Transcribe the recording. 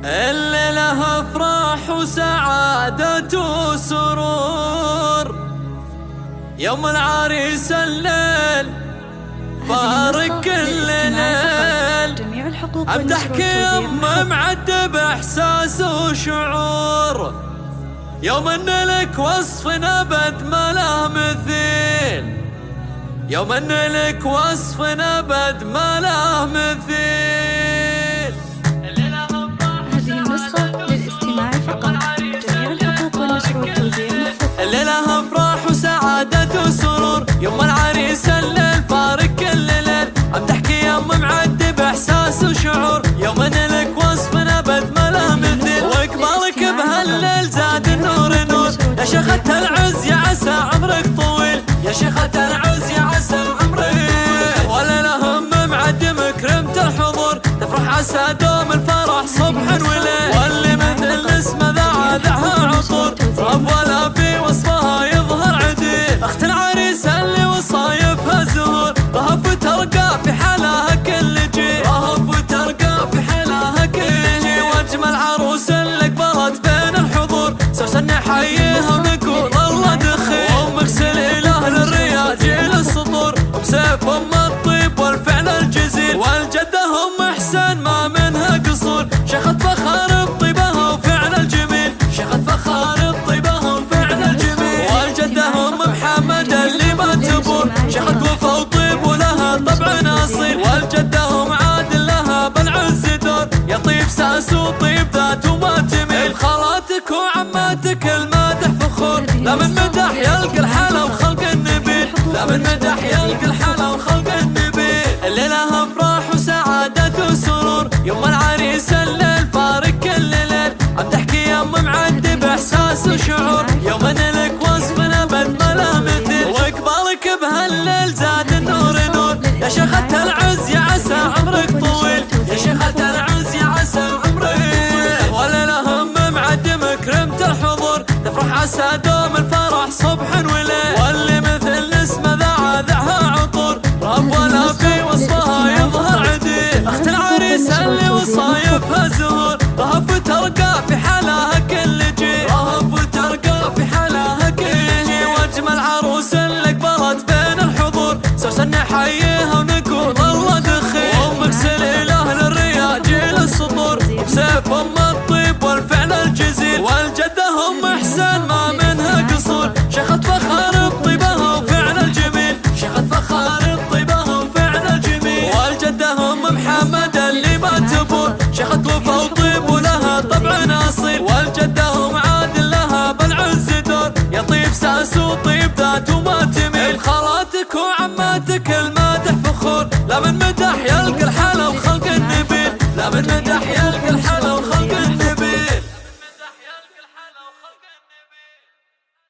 اللي له افراح وسعادة وسرور، يوم العريس الليل فارق كل ليل، امدحك يما معدب احساس وشعور، يوم ان لك وصف ابد ما له مثيل، يوم ان لك وصف ابد ما له مثيل. هذه النسخة للاستماع فقط، جميع الحقوق والنشر والتوزيع محفوظ. الليلة افراح وسعادة وسرور، يوم العريس الليل فارق كل ليل، امدحك يما معدب احساس وشعور، يوم ان لك وصف ابد ما له مثيل، واقبالك بهالليل زاد النور نور، يا شيخة العز يا عسى عمرك طويل، يا شيخة العز يا عسى عمرك طويل، والليلة هم معدم كرمت الحضور، تفرح عسى دوم الفرح صبح وليل، واللي مثل اسمه ذعها عطور، رب ولا في وصفها يظهر عديل، اخت العريس اللي وصايفها زهور، رهف وترقى في حالها كل جيل، رهف وترقى في حالها كل جيل، واجمل عروس اللي قبلت بين الحضور، سوسن نحييها ونقول الله دخيل، ومغسل اله للرياض جيل السطور، وبسيف ام الطيب والفعل الجزيل، والجده ام احسن ما منها قصور، شيخة فخر بطيبها وفعل الجميل، شيخة فخر بطيبها وفعل الجميل، والجده ام محمد اللي ما تبور، شيخة وفا وطيب ولها طبع اصيل، والجده ام عادل لها بالعز دور، يا طيب ساس وطيب ذات وما تميل، خالاتك وعماتك المادح فخور، لا من مدح يلقى الحلا وخلق النبيل، لا من مدح يلقى الحلا وخلق النبيل. الليلة افراح وسعادة وسرور، يوم العريس الليل فارق كل ليل، امدحك يما معدب احساس وشعور، يوم ان لك وصف ابد ما له مثيل، واقبالك بهالليل زاد النور نور، يا شيخة العز يا عسى عمرك طويل، يا شيخة العز يا عسى عمرك طويل، والليلة هم معدم كرمت الحضور، تفرح عسى دوم الفرح صبح وليل، واللي مثل اسمه ذعها عطور، رب ولا في وصفها يظهر عديل، اخت العريس اللي وصايفها زهور، رهف وترقى في حالها كل جيل، رهف وترقى في حالها كل جيل، واجمل عروس اللي قبلت بين الحضور، سوسن نحييها ونقول الله دخيل، ومغسل اله للرياض جيل السطور، وبسيف ام الطيب والفعل الجزيل، والجده ام احسن ما منها قصور، شيخة فخر بطيبها وفعل الجميل، شيخة فخر بطيبها وفعل الجميل، والجده ام محمد اللي ما تبور، شيخة وفا وطيب ولها طبع اصيل، والجده ام عادل لها بالعز دور، يا طيب ساس وطيب ذات وما تميل، خالاتك وعماتك المادح فخور، لا من مدح يلقى الحلا وخلق النبيل، لا من مدح يلقى الحلا